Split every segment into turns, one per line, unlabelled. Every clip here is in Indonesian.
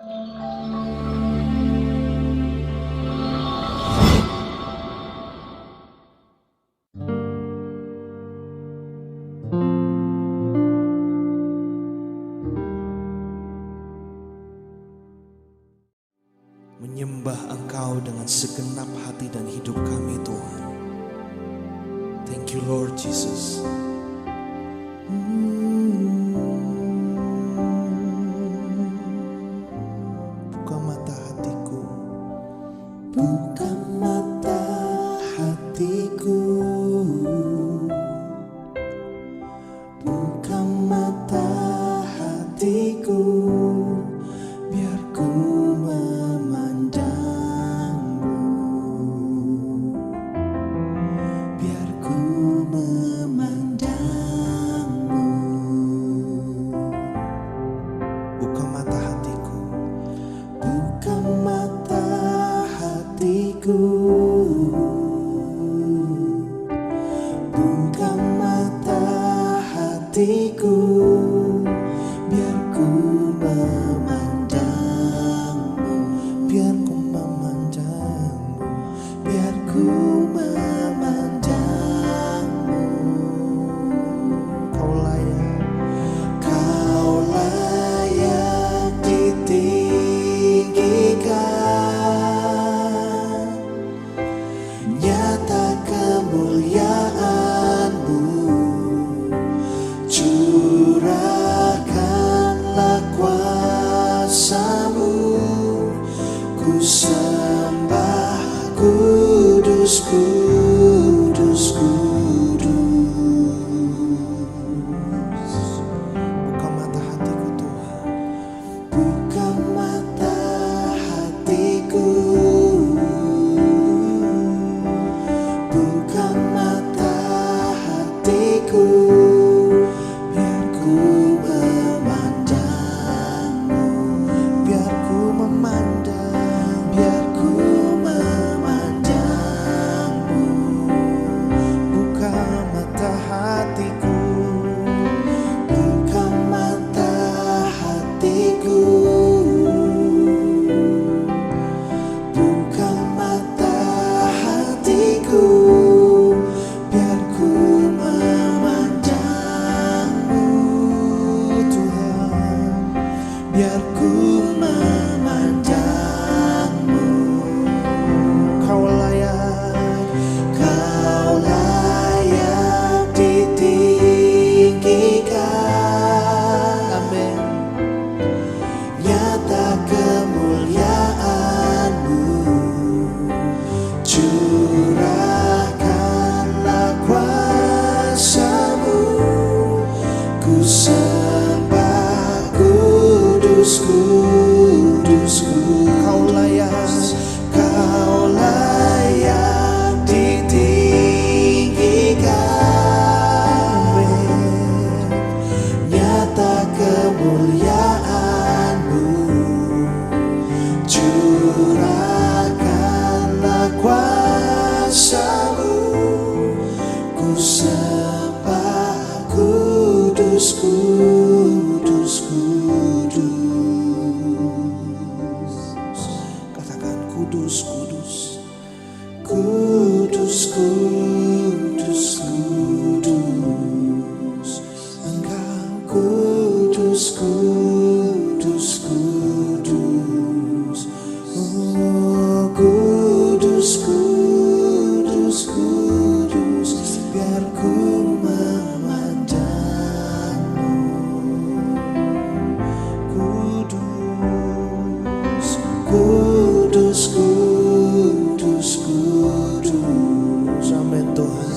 Menyembah Engkau dengan segenap hati dan hidup kami, Tuhan. Thank you, Lord Jesus. Buka mata hatiku, buka mata hatiku, buka mata hatiku, biar ku memandangmu, biar ku memandangmu. Buka mata hatiku, buka mata hatiku, buka mata hatiku, biar ku memandangmu, biar ku memandangmu, biar ku memandangmu. Kau layak, kau layak ditinggikan, nyata kemuliaan-Mu, curahkanlah kuasa-Mu, ku sembah kudus, kudus, kudus. Buka mata hatiku, Tuhan, buka mata hatiku, buka mata hatiku, biar ku memandangmu, biar ku memandang, biar ku memandangmu. Buka mata hatiku, buka mata hatiku, buka mata hatiku, biar ku memandangmu, Tuhan, biar ku memandangmu. Kau layak, kau layak ditinggikan. Amin. Nyata kemuliaan-Mu, curahkanlah kuasa-Mu, ku sembah kudus, kudus, kudus. Kau layak, kau layak ditinggikan. Nyata kemuliaan-Mu, curahkanlah kuasa-Mu, ku sembah kudus, kudus, kudus. Katakan kudus, kudus, kudus, kudus, kudus. Engkau kudus, kudus, kudus. Oh, kudus, kudus, kudus, biar ku memandangmu. Kudus, kudus, kudus, kudus. Amin, Tuhan.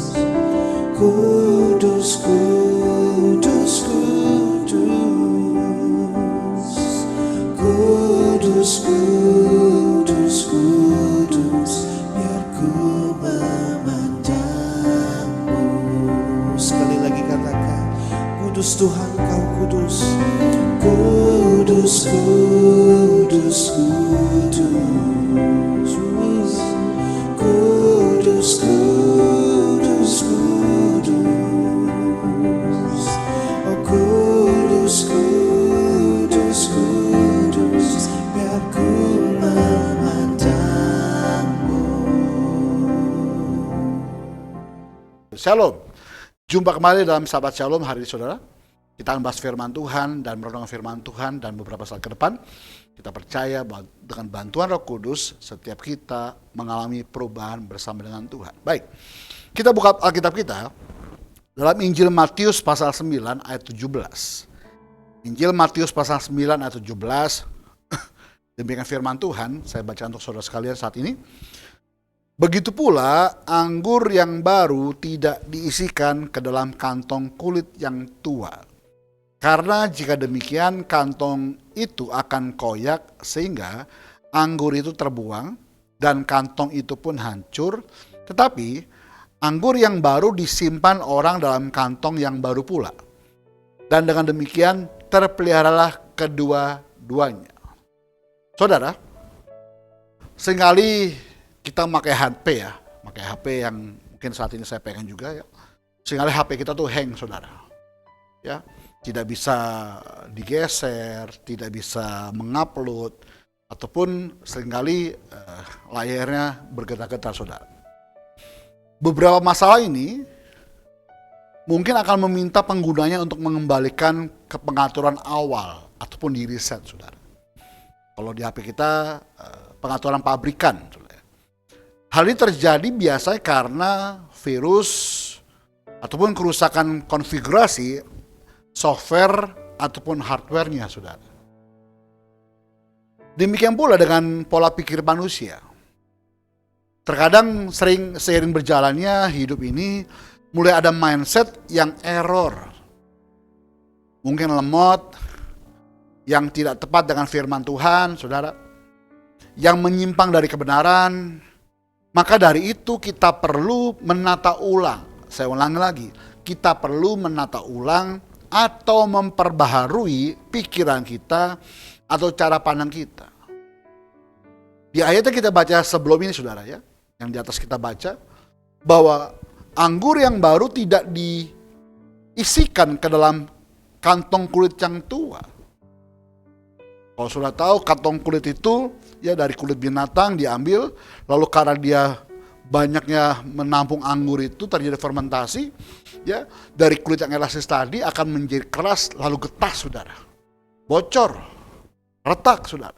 Kudus, kudus, kudus. Kudus, kudus, kudus, biar ku memandangmu. Sekali lagi katakan, kudus Tuhan, Kau kudus. Kudus, kudus, kudus. Kudus, kudus, kudus. Oh, kudus, kudus, kudus,
Shalom. Jumpa kembali dalam Sahabat Shalom hari ini saudara. Kita akan bahas firman Tuhan dan merenungkan firman Tuhan, dan beberapa saat ke depan kita percaya bahwa dengan bantuan Roh Kudus setiap kita mengalami perubahan bersama dengan Tuhan. Baik, kita buka Alkitab kita dalam Injil Matius pasal 9 ayat 17. Injil Matius pasal 9 ayat 17. Demikian firman Tuhan, saya baca untuk saudara sekalian saat ini. Begitu pula anggur yang baru tidak diisikan ke dalam kantong kulit yang tua. Karena jika demikian kantong itu akan koyak sehingga anggur itu terbuang dan kantong itu pun hancur. Tetapi anggur yang baru disimpan orang dalam kantong yang baru pula. Dan dengan demikian terpeliharalah kedua-duanya. Saudara, seringkali kita pakai HP ya, pakai HP yang mungkin saat ini saya pegang juga ya. Seringkali HP kita tuh hang saudara, ya, tidak bisa digeser, tidak bisa mengupload, ataupun seringkali layarnya bergetar-getar saudara. Beberapa masalah ini mungkin akan meminta penggunanya untuk mengembalikan ke pengaturan awal ataupun di reset saudara. Kalau di HP kita pengaturan pabrikan. Hal ini terjadi biasanya karena virus ataupun kerusakan konfigurasi software ataupun hardware-nya, saudara. Demikian pula dengan pola pikir manusia. Terkadang seiring berjalannya hidup ini mulai ada mindset yang error. Mungkin lemot, yang tidak tepat dengan firman Tuhan, saudara. Yang menyimpang dari kebenaran. Maka dari itu kita perlu menata ulang. Saya ulangi lagi, kita perlu menata ulang atau memperbaharui pikiran kita atau cara pandang kita. Di ayatnya kita baca sebelum ini saudara ya, yang di atas kita baca, bahwa anggur yang baru tidak diisikan ke dalam kantong kulit yang tua. Kalau sudah tahu kantong kulit itu ya dari kulit binatang diambil, lalu karena dia banyaknya menampung anggur itu terjadi fermentasi, ya dari kulit yang elastis tadi akan menjadi keras lalu getah saudara, bocor, retak saudara.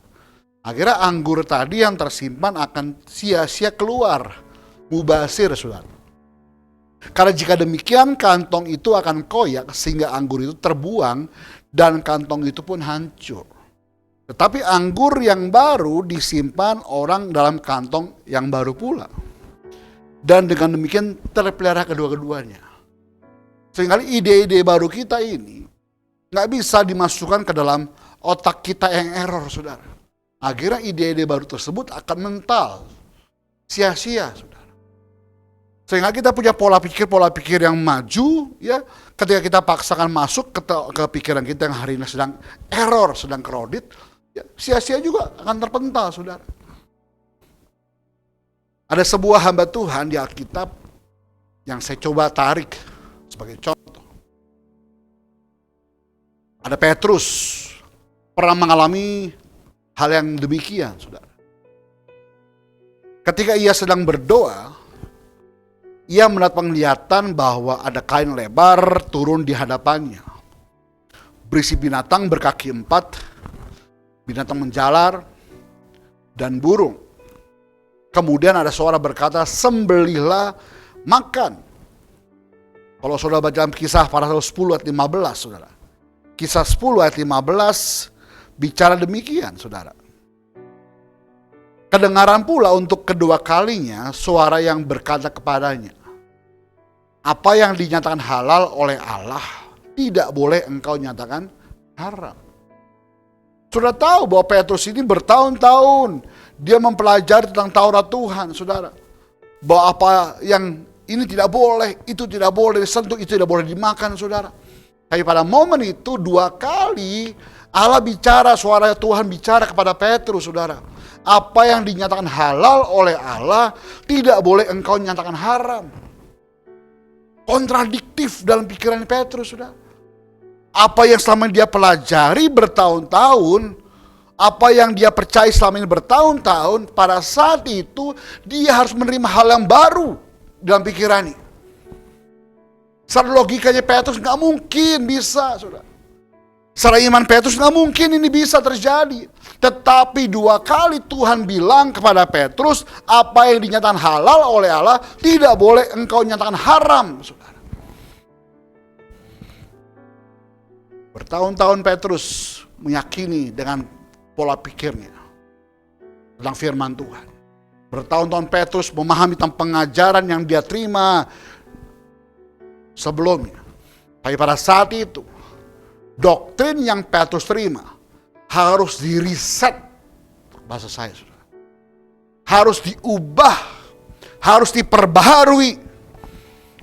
Akhirnya anggur tadi yang tersimpan akan sia-sia keluar, mubazir saudara. Karena jika demikian kantong itu akan koyak sehingga anggur itu terbuang dan kantong itu pun hancur. Tetapi anggur yang baru disimpan orang dalam kantong yang baru pula. Dan dengan demikian terpelihara kedua-keduanya. Seringkali ide-ide baru kita ini gak bisa dimasukkan ke dalam otak kita yang error saudara. Akhirnya ide-ide baru tersebut akan mental, sia-sia saudara. Sehingga kita punya pola pikir yang maju ya. Ketika kita paksakan masuk ke pikiran kita yang hari ini sedang error, sedang kredit, ya, sia-sia juga akan terpental saudara. Ada sebuah hamba Tuhan di Alkitab yang saya coba tarik sebagai contoh. Ada Petrus pernah mengalami hal yang demikian saudara. Ketika ia sedang berdoa, ia mendapat penglihatan bahwa ada kain lebar turun di hadapannya, berisi binatang berkaki 4, binatang menjalar, dan burung. Kemudian ada suara berkata, sembelihlah, makan. Kalau saudara baca dalam Kisah pasal 10 ayat 15 saudara. Kisah 10 ayat 15 bicara demikian saudara. Kedengaran pula untuk kedua kalinya suara yang berkata kepadanya, apa yang dinyatakan halal oleh Allah tidak boleh engkau nyatakan haram. Sudah tahu bahwa Petrus ini bertahun-tahun dia mempelajari tentang Taurat Tuhan, saudara. Bahwa apa yang ini tidak boleh, itu tidak boleh disentuh, itu tidak boleh dimakan, saudara. Tapi pada momen itu 2 kali Allah bicara, suara Tuhan bicara kepada Petrus, saudara. Apa yang dinyatakan halal oleh Allah tidak boleh engkau nyatakan haram. Kontradiktif dalam pikiran Petrus, saudara. Apa yang selama ini dia pelajari bertahun-tahun, apa yang dia percaya selama ini bertahun-tahun, pada saat itu dia harus menerima hal yang baru dalam pikirannya. Secara logikanya Petrus nggak mungkin bisa, saudara. Secara iman Petrus nggak mungkin ini bisa terjadi. Tetapi 2 kali Tuhan bilang kepada Petrus, apa yang dinyatakan halal oleh Allah tidak boleh engkau nyatakan haram, saudara. Bertahun-tahun Petrus meyakini dengan pola pikirnya tentang firman Tuhan. Bertahun-tahun Petrus memahami tentang pengajaran yang dia terima sebelumnya. Tapi pada saat itu, doktrin yang Petrus terima harus diriset, bahasa saya saudara. Harus diubah, harus diperbaharui.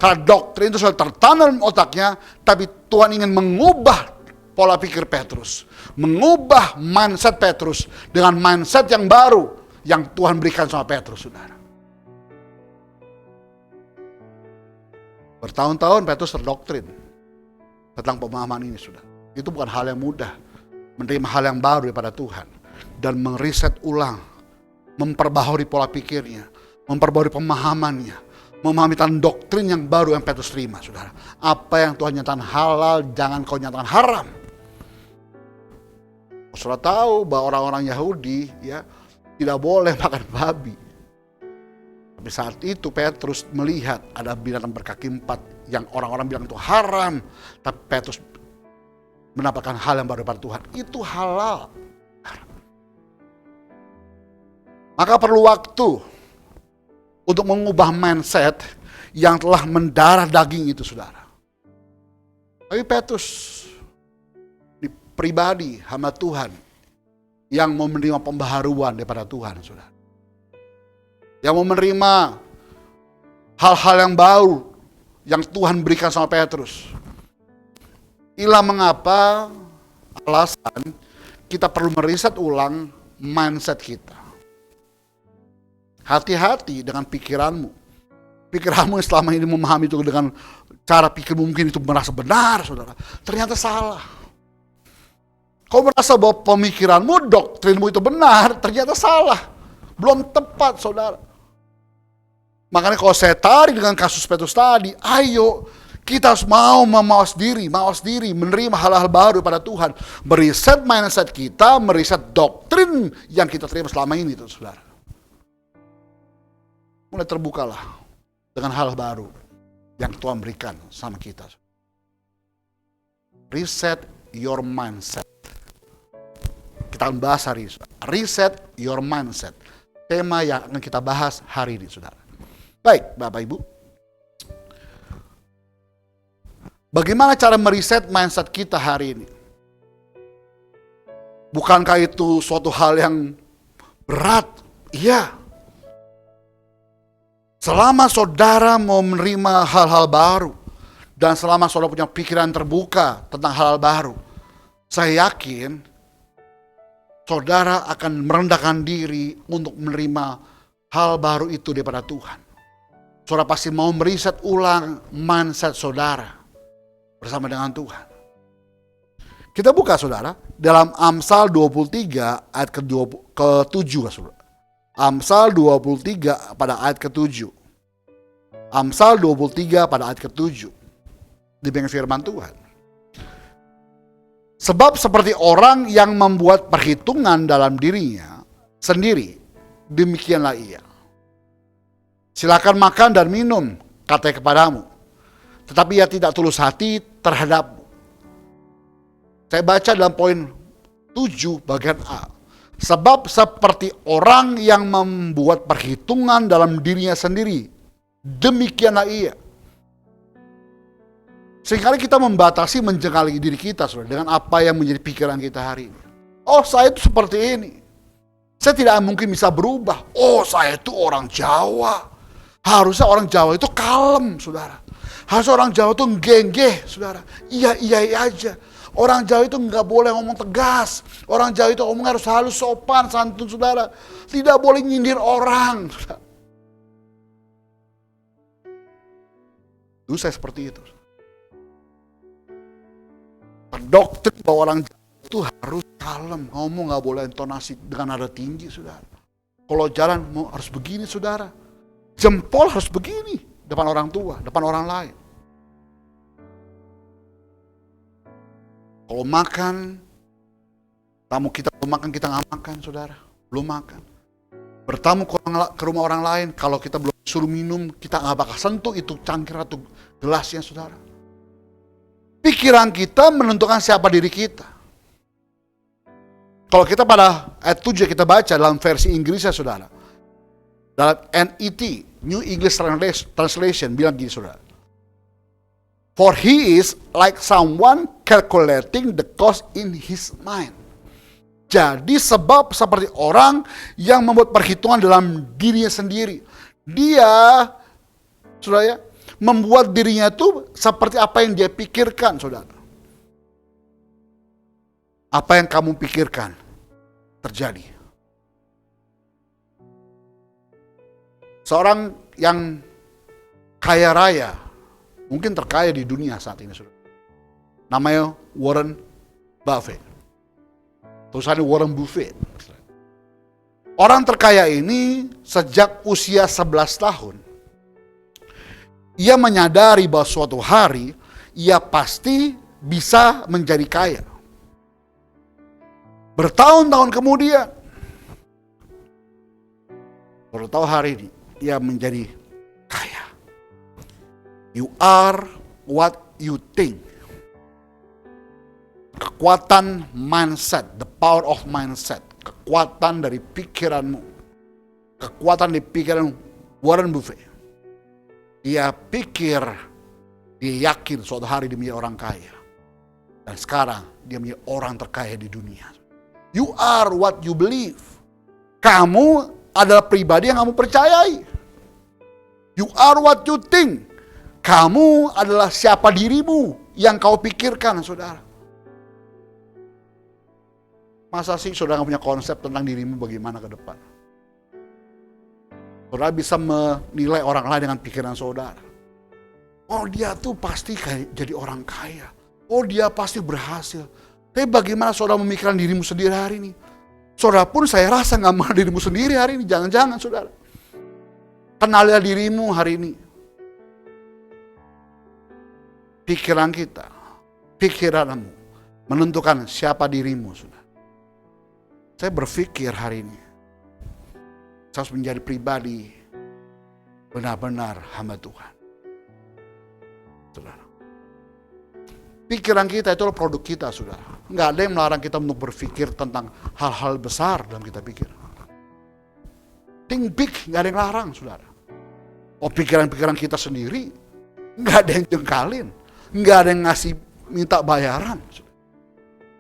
Karena doktrin itu sudah tertanam otaknya, tapi Tuhan ingin mengubah pola pikir Petrus, mengubah mindset Petrus dengan mindset yang baru yang Tuhan berikan sama Petrus, saudara. Bertahun-tahun Petrus terdoktrin tentang pemahaman ini, saudara. Itu bukan hal yang mudah, menerima hal yang baru daripada Tuhan dan meriset ulang, memperbaharui pola pikirnya, memperbaharui pemahamannya, memahami tentang doktrin yang baru yang Petrus terima, saudara. Apa yang Tuhan nyatakan halal, jangan kau nyatakan haram. Saudara tahu bahwa orang-orang Yahudi ya tidak boleh makan babi. Tapi saat itu Petrus melihat ada binatang berkaki 4 yang orang-orang bilang itu haram, tapi Petrus mendapatkan hal yang baru dari Tuhan. Itu halal. Maka perlu waktu untuk mengubah mindset yang telah mendarah daging itu, saudara. Tapi Petrus pribadi hamba Tuhan yang mau menerima pembaharuan daripada Tuhan, saudara. Yang mau menerima hal-hal yang baru yang Tuhan berikan sama Petrus. Inilah mengapa alasan kita perlu meriset ulang mindset kita. Hati-hati dengan pikiranmu. Pikiranmu yang selama ini memahami itu dengan cara pikir mungkin itu merasa benar, saudara. Ternyata salah. Kau merasa bahwa pemikiranmu, doktrinmu itu benar, ternyata salah. Belum tepat, saudara. Makanya kalau saya tarik dengan kasus Petrus tadi, ayo kita harus mau mawas diri, menerima hal-hal baru pada Tuhan. Meriset mindset kita, meriset doktrin yang kita terima selama ini, itu, saudara. Mulai terbukalah dengan hal baru yang Tuhan berikan sama kita. Reset your mindset. Kita akan bahas hari ini, saudara. Reset your mindset. Tema yang akan kita bahas hari ini, saudara. Baik, Bapak Ibu. Bagaimana cara meriset mindset kita hari ini? Bukankah itu suatu hal yang berat? Iya. Selama saudara mau menerima hal-hal baru, dan selama saudara punya pikiran terbuka tentang hal-hal baru, saya yakin saudara akan merendahkan diri untuk menerima hal baru itu daripada Tuhan. Saudara pasti mau meriset ulang mindset saudara bersama dengan Tuhan. Kita buka, saudara, dalam Amsal 23 ayat ke-7, saudara. Amsal 23 pada ayat ke-7. Amsal 23 pada ayat ke-7. Demikian firman Tuhan. Sebab seperti orang yang membuat perhitungan dalam dirinya sendiri, demikianlah ia. Silakan makan dan minum, katanya kepadamu, tetapi ia tidak tulus hati terhadapmu. Saya baca dalam poin 7 bagian A. Sebab seperti orang yang membuat perhitungan dalam dirinya sendiri, demikianlah ia. Seringkali kita membatasi, menjengkali diri kita, saudara, dengan apa yang menjadi pikiran kita hari ini. Oh, saya itu seperti ini. Saya tidak mungkin bisa berubah. Oh, saya itu orang Jawa. Harusnya orang Jawa itu kalem, saudara. Harusnya orang Jawa itu genggeh, saudara. Iya aja. Orang Jawa itu nggak boleh ngomong tegas. Orang Jawa itu ngomong harus halus, sopan, santun, saudara. Tidak boleh nyindir orang, saudara. Dulu saya seperti itu. Doktrin bahwa orang Jawa itu harus kalem, ngomong nggak boleh intonasi dengan nada tinggi, saudara. Kalau jalan harus begini, saudara. Jempol harus begini depan orang tua, depan orang lain. Kalau makan, tamu kita belum makan, kita nggak makan, saudara. Belum makan. Bertamu ke rumah orang lain, kalau kita belum suruh minum, kita nggak bakal sentuh itu cangkir atau gelasnya, saudara. Pikiran kita menentukan siapa diri kita. Kalau kita pada ayat 7 kita baca dalam versi Inggrisnya, saudara. Dalam NET, New English Translation, bilang gini, saudara. For he is like someone calculating the cost in his mind. Jadi sebab seperti orang yang membuat perhitungan dalam dirinya sendiri. Dia, saudara ya, membuat dirinya itu seperti apa yang dia pikirkan, saudara. Apa yang kamu pikirkan terjadi. Seorang yang kaya raya, mungkin terkaya di dunia saat ini, saudara. Namanya Warren Buffett. Tulisannya Warren Buffett. Orang terkaya ini sejak usia 11 tahun, ia menyadari bahwa suatu hari ia pasti bisa menjadi kaya. Bertahun-tahun kemudian, baru tahu hari ini, ia menjadi kaya. You are what you think. Kekuatan mindset, the power of mindset. Kekuatan dari pikiranmu. Kekuatan di pikiran Warren Buffett. Dia pikir, dia yakin suatu hari dia menjadi orang kaya. Dan sekarang dia menjadi orang terkaya di dunia. You are what you believe. Kamu adalah pribadi yang kamu percayai. You are what you think. Kamu adalah siapa dirimu yang kau pikirkan, saudara. Masa sih saudara gak punya konsep tentang dirimu bagaimana ke depan? Saudara bisa menilai orang lain dengan pikiran saudara. Oh dia tuh pasti kayak jadi orang kaya. Oh dia pasti berhasil. Tapi bagaimana saudara memikirkan dirimu sendiri hari ini? Saudara pun saya rasa gak mengenal dirimu sendiri hari ini. Jangan-jangan saudara. Kenalilah dirimu hari ini. Pikiran kita, pikiranmu menentukan siapa dirimu, saudara. Saya berpikir hari ini, saya harus menjadi pribadi benar-benar hamba Tuhan. Saudara. Pikiran kita itu adalah produk kita, saudara. Nggak ada yang melarang kita untuk berpikir tentang hal-hal besar dalam kita pikir. Think big, nggak ada yang larang, saudara. Oh pikiran-pikiran kita sendiri, nggak ada yang jengkalin. Nggak ada yang ngasih minta bayaran.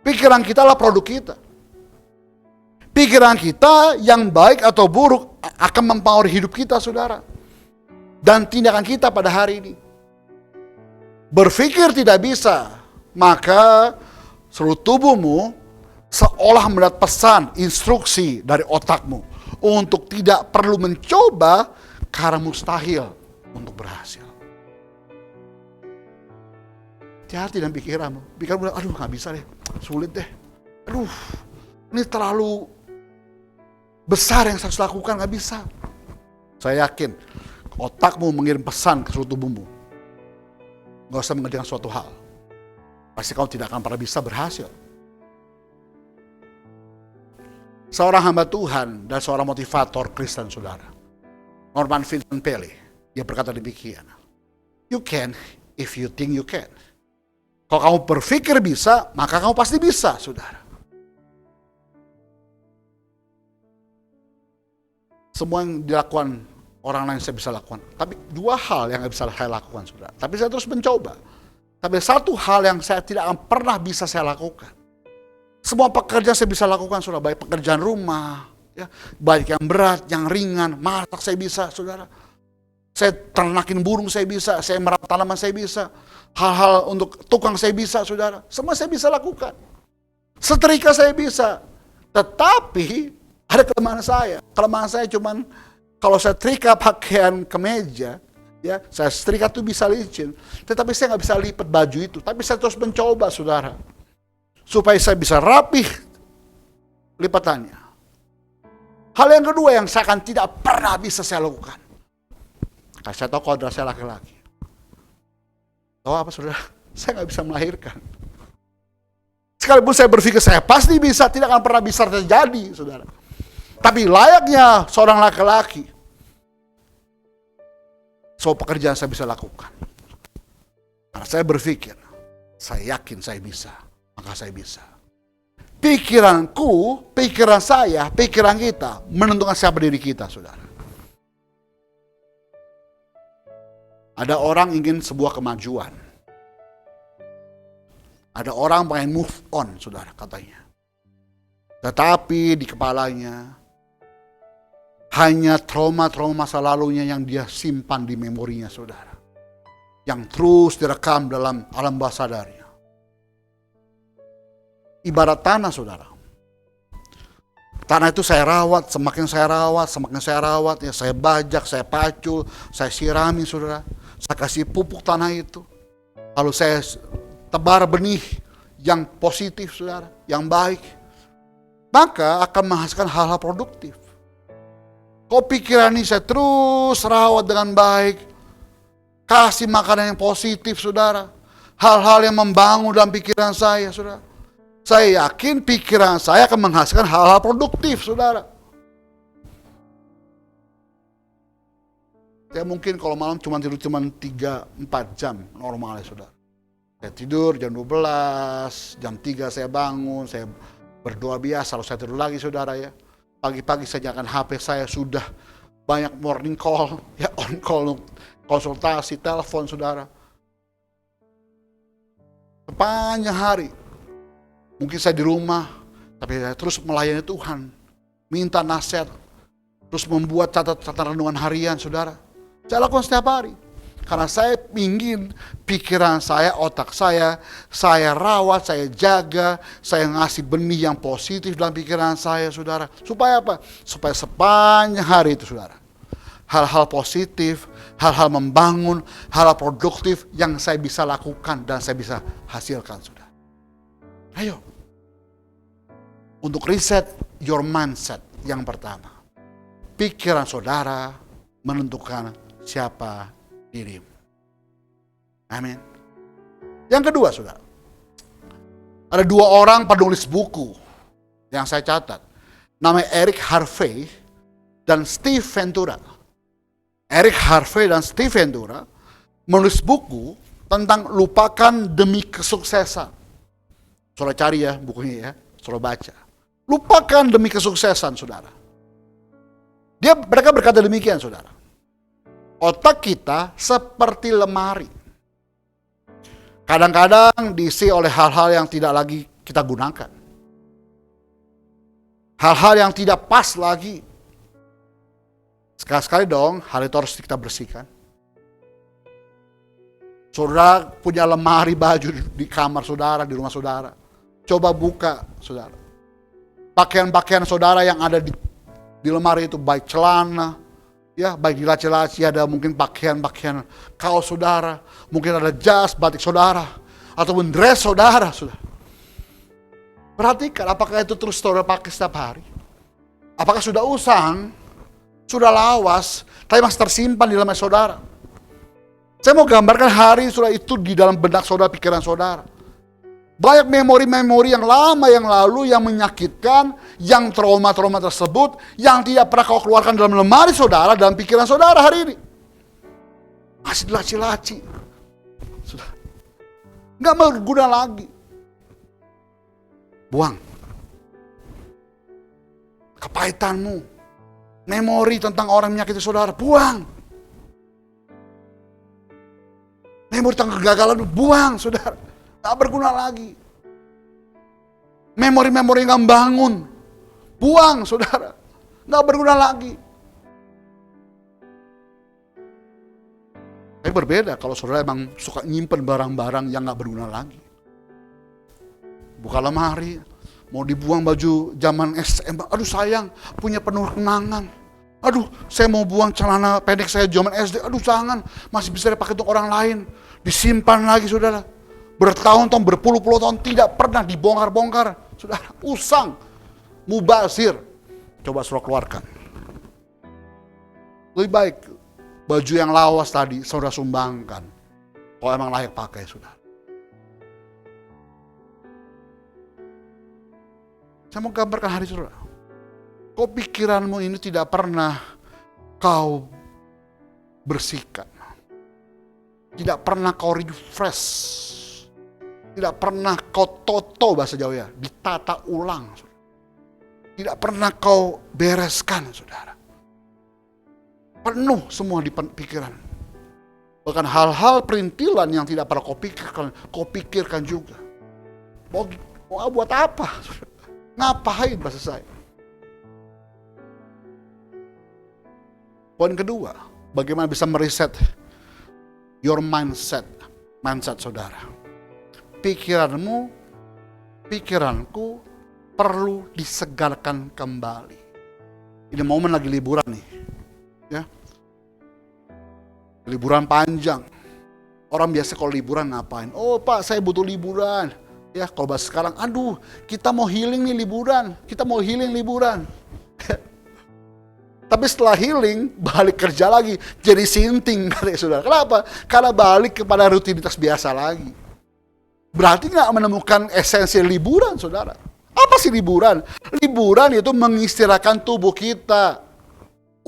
Pikiran kita adalah produk kita. Pikiran kita yang baik atau buruk akan mempengaruhi hidup kita, saudara. Dan tindakan kita pada hari ini. Berpikir tidak bisa, maka seluruh tubuhmu seolah mendapat pesan, instruksi dari otakmu untuk tidak perlu mencoba karena mustahil untuk berhasil. Hati-hati dengan pikiranmu. Pikiranmu bilang, aduh gak bisa deh, sulit deh. Aduh, ini terlalu besar yang saya harus lakukan, gak bisa. Saya yakin, otakmu mengirim pesan ke seluruh tubuhmu. Gak usah mengerjakan suatu hal. Pasti kau tidak akan pernah bisa berhasil. Seorang hamba Tuhan dan seorang motivator Kristen, saudara. Norman Vincent Peale, dia berkata demikian. You can if you think you can. Kalau kamu berpikir bisa, maka kamu pasti bisa, saudara. Semua yang dilakukan orang lain saya bisa lakukan. Tapi dua hal yang gak bisa saya lakukan, saudara. Tapi saya terus mencoba. Tapi satu hal yang saya tidak akan pernah bisa saya lakukan. Semua pekerjaan saya bisa lakukan, saudara. Baik pekerjaan rumah, ya, baik yang berat, yang ringan. Masak saya bisa, saudara. Saya ternakin burung saya bisa. Saya merawat tanaman saya bisa. Hal-hal untuk tukang saya bisa, saudara. Semua saya bisa lakukan. Setrika saya bisa. Tetapi ada kelemahan saya. Kelemahan saya cuman kalau saya setrika pakaian kemeja, ya, saya setrika tuh bisa licin. Tetapi saya nggak bisa lipat baju itu. Tapi saya terus mencoba, saudara, supaya saya bisa rapih lipatannya. Hal yang kedua yang saya akan tidak pernah bisa saya lakukan. Karena saya tahu kodrat saya laki-laki. Tahu apa, saudara? Saya nggak bisa melahirkan. Sekalipun saya berpikir saya pasti bisa, tidak akan pernah bisa terjadi, saudara. Tapi layaknya seorang laki-laki, semua pekerjaan saya bisa lakukan. Karena saya berpikir, saya yakin saya bisa, maka saya bisa. Pikiranku, pikiran saya, pikiran kita menentukan siapa diri kita, saudara. Ada orang ingin sebuah kemajuan. Ada orang pengen move on, saudara, katanya. Tetapi di kepalanya hanya trauma-trauma masa lalunya yang dia simpan di memorinya, saudara. Yang terus direkam dalam alam bawah sadarnya. Ibarat tanah, saudara. Tanah itu saya rawat, semakin saya rawat, ya saya bajak, saya pacul, saya sirami, saudara. Saya kasih pupuk tanah itu. Lalu saya tebar benih yang positif, saudara, yang baik. Maka akan menghasilkan hal-hal produktif. Kok pikiran ini saya terus rawat dengan baik. Kasih makanan yang positif, saudara. Hal-hal yang membangun dalam pikiran saya, saudara. Saya yakin pikiran saya akan menghasilkan hal-hal produktif, saudara. Saya mungkin kalau malam cuma tidur 3-4 jam normalnya, saudara. Saya tidur jam 12, jam 3 saya bangun, saya berdoa biasa, lalu saya tidur lagi, saudara ya. Pagi-pagi saya nyalakan HP saya, sudah banyak morning call, ya on call, konsultasi, telepon, saudara. Sepanjang hari. Mungkin saya di rumah, tapi saya terus melayani Tuhan. Minta nasihat, terus membuat catatan renungan harian, saudara. Saya lakukan setiap hari. Karena saya ingin pikiran saya, otak saya rawat, saya jaga, saya ngasih benih yang positif dalam pikiran saya, saudara. Supaya apa? Supaya sepanjang hari itu, saudara, hal-hal positif, hal-hal membangun, hal-hal produktif yang saya bisa lakukan dan saya bisa hasilkan, saudara. Ayo. Untuk reset your mindset yang pertama. Pikiran saudara menentukan siapa dirimu. Amin. Yang kedua, saudara. Ada 2 orang penulis buku yang saya catat. Namanya Eric Harvey dan Steve Ventura. Eric Harvey dan Steve Ventura menulis buku tentang lupakan demi kesuksesan. Saudara cari ya bukunya ya, saudara baca. Lupakan demi kesuksesan, saudara. Mereka berkata demikian, saudara. Otak kita seperti lemari. Kadang-kadang diisi oleh hal-hal yang tidak lagi kita gunakan. Hal-hal yang tidak pas lagi. Sekali-sekali dong, hal itu harus kita bersihkan. Saudara punya lemari baju di kamar saudara, di rumah saudara. Coba buka, saudara. Pakaian-pakaian saudara yang ada di lemari itu, baik celana, ya, baik di laci-laci ada mungkin pakaian-pakaian kaos saudara, mungkin ada jas, batik saudara, ataupun dress saudara, saudara. Perhatikan apakah itu terus saudara pakai setiap hari. Apakah sudah usang, sudah lawas, tapi masih tersimpan di dalam saudara. Saya mau gambarkan hari saudara itu di dalam benak saudara, pikiran saudara. Banyak memori-memori yang lama yang lalu yang menyakitkan, yang trauma-trauma tersebut, yang tidak pernah kau keluarkan dalam lemari saudara, dalam pikiran saudara hari ini. Masih laci-laci. Sudah. Nggak berguna lagi. Buang. Kepahitanmu. Memori tentang orang menyakiti saudara, buang. Memori tentang kegagalan, buang, saudara. Gak berguna lagi. Memori-memori yang membangun, buang, saudara. Gak berguna lagi. Tapi berbeda kalau saudara emang suka nyimpen barang-barang yang gak berguna lagi. Buka lemari, mau dibuang baju zaman SMA. Aduh sayang, punya penuh kenangan. Aduh, saya mau buang celana pendek saya zaman SD. Aduh jangan, masih bisa dipakai untuk orang lain. Disimpan lagi, saudara. Bertahun-tahun, berpuluh-puluh tahun tidak pernah dibongkar-bongkar. Sudah usang, mubazir. Coba saudara keluarkan. Lebih baik baju yang lawas tadi saudara sumbangkan. Kalau emang layak pakai, saudara. Saya mau gambarkan hari saudara. Kok pikiranmu ini tidak pernah kau bersihkan. Tidak pernah kau refresh. Tidak pernah kau toto bahasa Jawa ya, ditata ulang. Saudara. Tidak pernah kau bereskan saudara. Penuh semua di pikiran. Bahkan hal-hal perintilan yang tidak pernah kau pikirkan juga. Mau buat apa? Ngapain bahasa saya? Poin kedua, bagaimana bisa mereset your mindset saudara. Pikiranku perlu disegarkan kembali. Ini momen lagi liburan nih, ya. Liburan panjang. Orang biasa kalau liburan ngapain? Oh Pak, saya butuh liburan. Ya, kalau bahas sekarang, aduh, kita mau healing nih liburan. Kita mau healing liburan. Tapi setelah healing, balik kerja lagi. Jadi sinting, katanya saudara. Kenapa? Karena balik kepada rutinitas biasa lagi. Berarti nggak menemukan esensi liburan, saudara. Apa sih liburan? Liburan itu mengistirahatkan tubuh kita.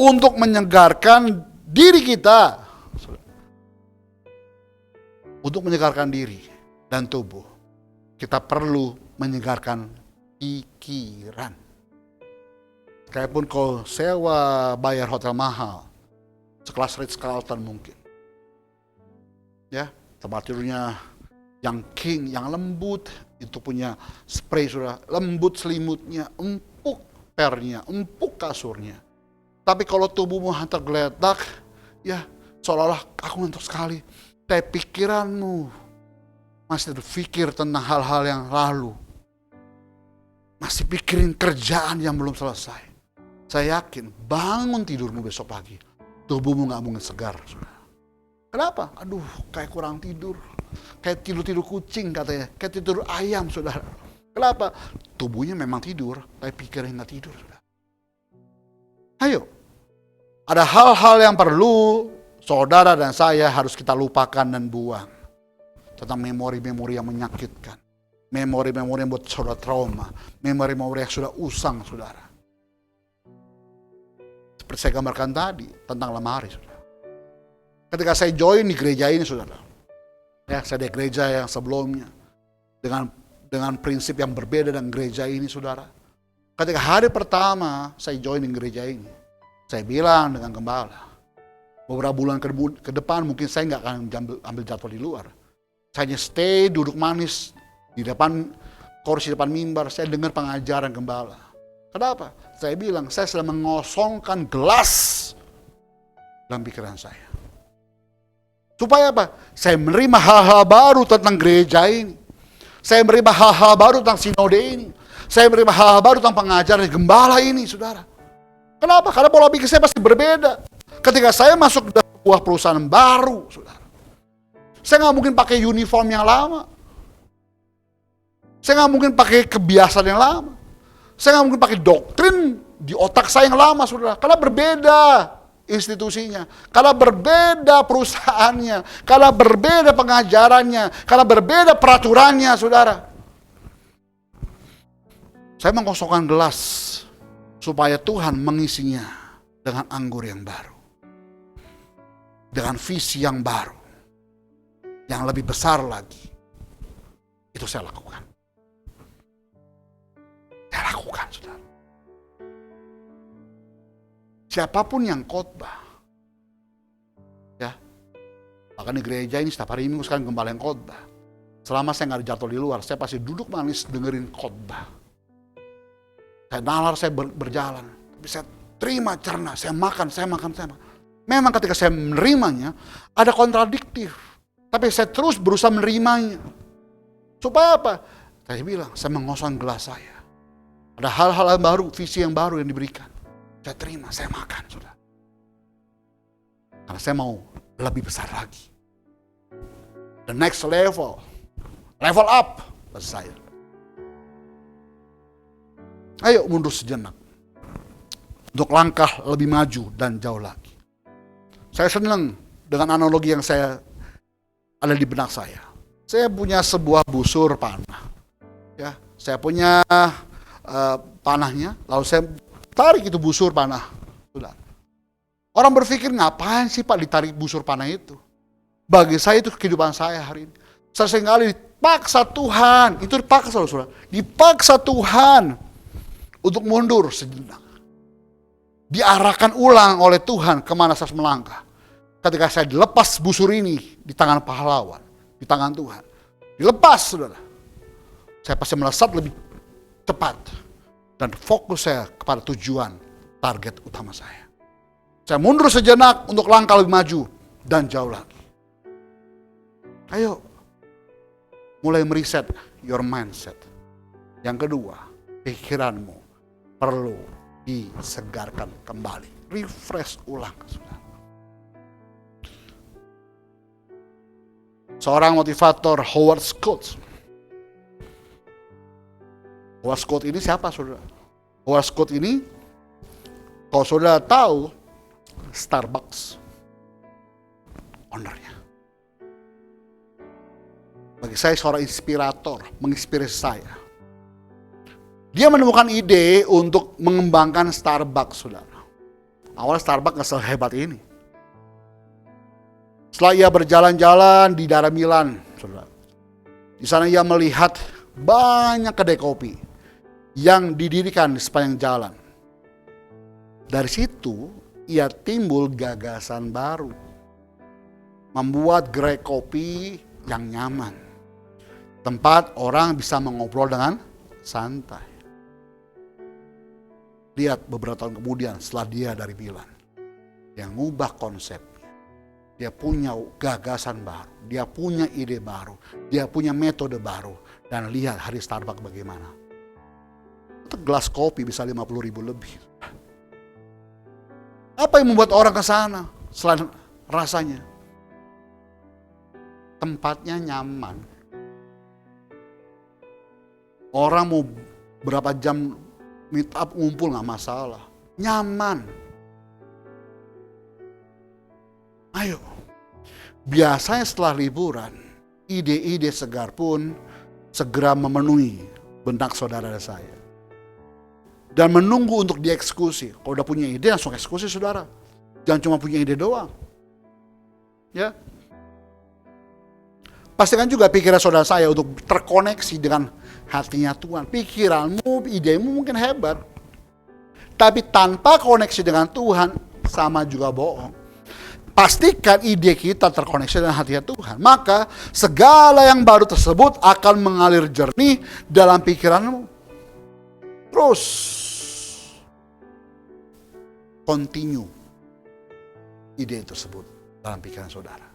Untuk menyegarkan diri kita. Untuk menyegarkan diri dan tubuh. Kita perlu menyegarkan pikiran. Kayakpun kau sewa bayar hotel mahal, sekelas Ritz-Carlton mungkin. Ya, tempat tidurnya yang king, yang lembut, itu punya spray sudah lembut selimutnya, empuk pernya, empuk kasurnya. Tapi kalau tubuhmu tergeletak, ya seolah-olah aku ngantuk sekali. Tapi pikiranmu masih berpikir tentang hal-hal yang lalu. Masih pikirin kerjaan yang belum selesai. Saya yakin bangun tidurmu besok pagi, tubuhmu gak mungkin segar. Kenapa? Aduh, kayak kurang tidur. Kayak tidur kucing katanya, kayak tidur ayam saudara. Kenapa? Tubuhnya memang tidur, tapi pikirannya gak tidur saudara. Ayo, ada hal-hal yang perlu saudara dan saya harus kita lupakan dan buang. Tentang memori-memori yang menyakitkan. Memori-memori yang buat saudara trauma. Memori-memori yang sudah usang, saudara. Seperti saya gambarkan tadi, tentang lemari, saudara. Ketika saya join di gereja ini, saudara. Ya, saya di gereja yang sebelumnya. Dengan prinsip yang berbeda dengan gereja ini, saudara. Ketika hari pertama saya join di gereja ini. Saya bilang dengan gembala. Beberapa bulan ke depan mungkin saya nggak akan ambil jadwal di luar. Saya hanya stay, duduk manis di depan kursi depan mimbar. Saya dengar pengajaran gembala. Kenapa? Saya bilang, saya sedang mengosongkan gelas dalam pikiran saya. Supaya apa? Saya menerima hal-hal baru tentang gereja ini. Saya menerima hal-hal baru tentang sinode ini. Saya menerima hal-hal baru tentang pengajaran gembala ini, saudara. Kenapa? Karena pola pikir saya pasti berbeda. Ketika saya masuk ke sebuah perusahaan baru, saudara. Saya nggak mungkin pakai uniform yang lama. Saya nggak mungkin pakai kebiasaan yang lama. Saya nggak mungkin pakai doktrin di otak saya yang lama, saudara. Karena berbeda institusinya. Karena berbeda perusahaannya. Karena berbeda pengajarannya. Karena berbeda peraturannya, saudara. Saya mengosongkan gelas supaya Tuhan mengisinya dengan anggur yang baru. Dengan visi yang baru. Yang lebih besar lagi. Itu saya lakukan. Saya lakukan, saudara. Siapapun yang khotbah, ya, bahkan di gereja ini setiap hari Minggu sekarang gembala yang khotbah. Selama saya nggak ada jadwal di luar, saya pasti duduk manis dengerin khotbah. Saya nalar, saya berjalan, tapi saya terima cerna, saya makan. Memang ketika saya menerimanya, ada kontradiktif. Tapi saya terus berusaha menerimanya. Supaya apa? Saya bilang, saya mengosongkan gelas saya. Ada hal-hal yang baru, visi yang baru yang diberikan. Saya terima, saya makan, saudara. Karena saya mau lebih besar lagi. The next level. Level up. Bahasa saya. Ayo mundur sejenak. Untuk langkah lebih maju dan jauh lagi. Saya senang dengan analogi yang saya ada di benak saya. Saya punya sebuah busur panah. Ya, saya punya panahnya, lalu saya tarik itu busur panah. Saudara. Orang berpikir, ngapain sih Pak ditarik busur panah itu? Bagi saya itu kehidupan saya hari ini. Saya seringkali dipaksa Tuhan, itu dipaksa loh saudara. Dipaksa Tuhan untuk mundur sejenak. Diarahkan ulang oleh Tuhan kemana saya harus melangkah. Ketika saya dilepas busur ini di tangan pahlawan, di tangan Tuhan. Dilepas saudara. Saya pasti melesat lebih cepat. Dan fokus saya kepada tujuan, target utama saya. Saya mundur sejenak untuk langkah lebih maju dan jauh lagi. Ayo, mulai meriset your mindset. Yang kedua, pikiranmu perlu disegarkan kembali. Refresh ulang. Seorang motivator Howard Scott. Howard Scott ini siapa saudara? Howard Scott ini, kalau saudara tahu, Starbucks ownernya. Bagi saya seorang inspirator, menginspirasi saya. Dia menemukan ide untuk mengembangkan Starbucks, saudara. Awal Starbucks gak sehebat ini. Setelah ia berjalan-jalan di daerah Milan, saudara. Di sana ia melihat banyak kedai kopi yang didirikan di sepanjang jalan. Dari situ ia timbul gagasan baru. Membuat gerai kopi yang nyaman. Tempat orang bisa mengobrol dengan santai. Lihat beberapa tahun kemudian setelah dia dari Milan. Dia ngubah konsepnya. Dia punya gagasan baru. Dia punya ide baru. Dia punya metode baru. Dan lihat hari Starbucks bagaimana. Itu gelas kopi bisa 50.000 lebih. Apa yang membuat orang ke sana selain rasanya? Tempatnya nyaman. Orang mau berapa jam meet up ngumpul gak masalah. Nyaman. Ayo. Biasanya setelah liburan, ide-ide segar pun segera memenuhi benak saudara dan saya. Dan menunggu untuk dieksekusi. Kalau udah punya ide langsung eksekusi saudara. Jangan cuma punya ide doang. Ya. Pastikan juga pikiran saudara saya untuk terkoneksi dengan hatinya Tuhan. Pikiranmu, idemu mungkin hebat. Tapi tanpa koneksi dengan Tuhan, sama juga bohong. Pastikan ide kita terkoneksi dengan hatinya Tuhan. Maka segala yang baru tersebut akan mengalir jernih dalam pikiranmu. Terus continue ide tersebut dalam pikiran saudara.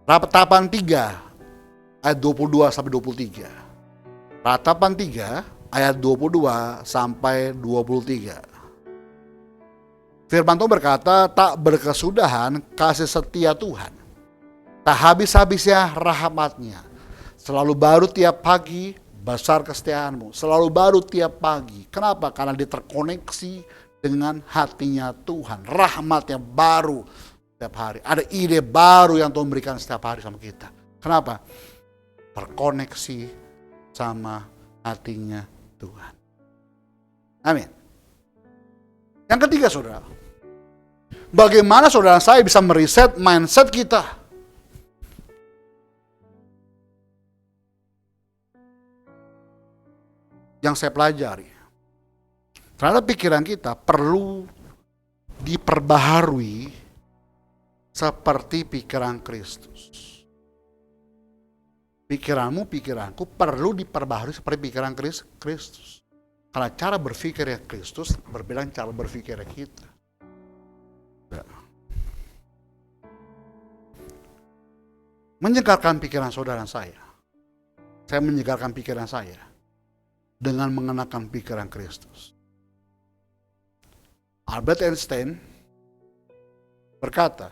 Ratapan 3 ayat 22 sampai 23. Ratapan 3 ayat 22 sampai 23. Firman Tuhan berkata, tak berkesudahan kasih setia Tuhan. Tak habis-habisnya rahmatnya. Selalu baru tiap pagi, besar kesetiaanmu. Selalu baru tiap pagi. Kenapa? Karena dia terkoneksi dengan hatinya Tuhan. Rahmatnya baru setiap hari. Ada ide baru yang Tuhan berikan setiap hari sama kita. Kenapa? Terkoneksi sama hatinya Tuhan. Amin. Yang ketiga saudara. Bagaimana saudara saya bisa meriset mindset kita? Yang saya pelajari. Ternyata pikiran kita perlu diperbaharui seperti pikiran Kristus. Pikiranmu, pikiranku perlu diperbaharui seperti pikiran Kristus. Karena cara berpikirnya Kristus berbeda dengan cara berpikirnya kita. Menyegarkan pikiran saudara saya. Saya menyegarkan pikiran saya dengan mengenakan pikiran Kristus. Albert Einstein berkata,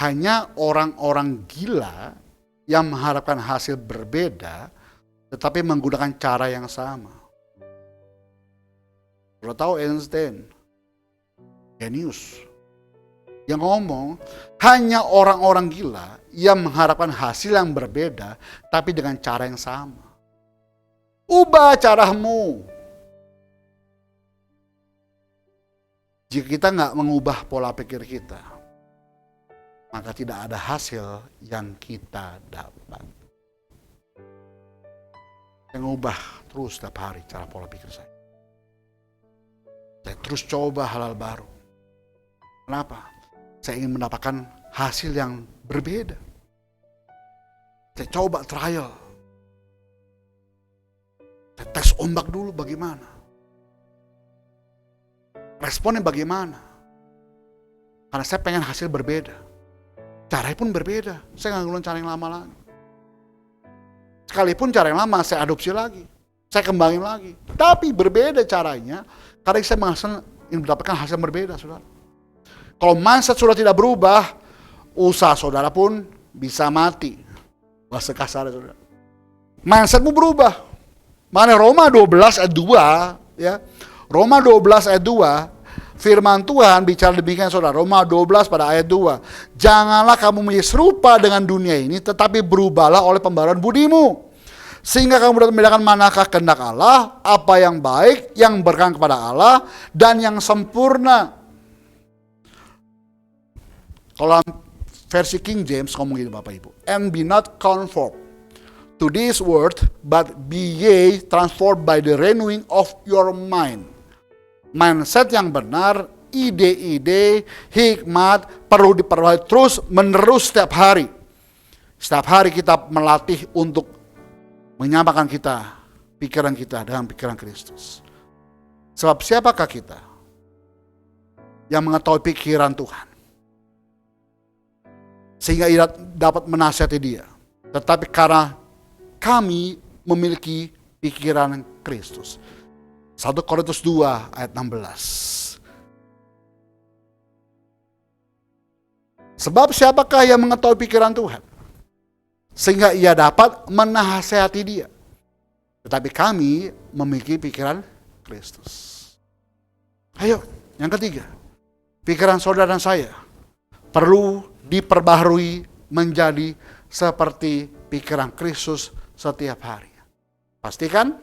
hanya orang-orang gila yang mengharapkan hasil berbeda tetapi menggunakan cara yang sama. Kalau tahu Einstein, genius. Yang ngomong, hanya orang-orang gila yang mengharapkan hasil yang berbeda tapi dengan cara yang sama. Ubah caramu. Jika kita nggak mengubah pola pikir kita, maka tidak ada hasil yang kita dapat. Saya ngubah terus setiap hari cara pola pikir saya. Saya terus coba hal-hal baru. Kenapa? Saya ingin mendapatkan hasil yang berbeda. Saya coba trial. Saya tes ombak dulu bagaimana. Responnya bagaimana. Karena saya pengen hasil berbeda. Caranya pun berbeda. Saya nggak ngulang cara yang lama lagi. Sekalipun cara yang lama saya adopsi lagi. Saya kembangin lagi. Tapi berbeda caranya. Karena saya ingin mendapatkan hasil yang berbeda, saudara. Kalau mindset sudah tidak berubah, usaha saudara pun bisa mati. Bahasa kasar, saudara. Mindsetmu berubah. Mana Roma 12 ayat 2, ya. Roma 12 ayat 2, firman Tuhan bicara demikian, saudara. Roma 12 pada ayat 2. Janganlah kamu menjadi serupa dengan dunia ini, tetapi berubahlah oleh pembaruan budimu. Sehingga kamu dapat membedakan manakah kehendak Allah, apa yang baik, yang berkenan kepada Allah, dan yang sempurna. Kalau versi King James ngomong gini Bapak Ibu. And be not conformed to this world, but be ye transformed by the renewing of your mind. Mindset yang benar, ide-ide, hikmat perlu diperoleh terus menerus setiap hari. Setiap hari kita melatih untuk menyamakan pikiran kita dengan pikiran Kristus. Sebab siapakah kita yang mengetahui pikiran Tuhan, sehingga ia dapat menasihati dia. Tetapi karena kami memiliki pikiran Kristus. 1 Korintus 2 ayat 16. Sebab siapakah yang mengetahui pikiran Tuhan, sehingga ia dapat menasihati dia. Tetapi kami memiliki pikiran Kristus. Ayo, yang ketiga. Pikiran saudara dan saya perlu diperbaharui menjadi seperti pikiran Kristus setiap hari. Pastikan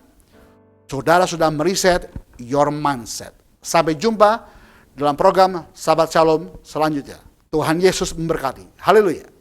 saudara sudah meriset your mindset. Sampai jumpa dalam program Sahabat Shalom selanjutnya. Tuhan Yesus memberkati. Haleluya.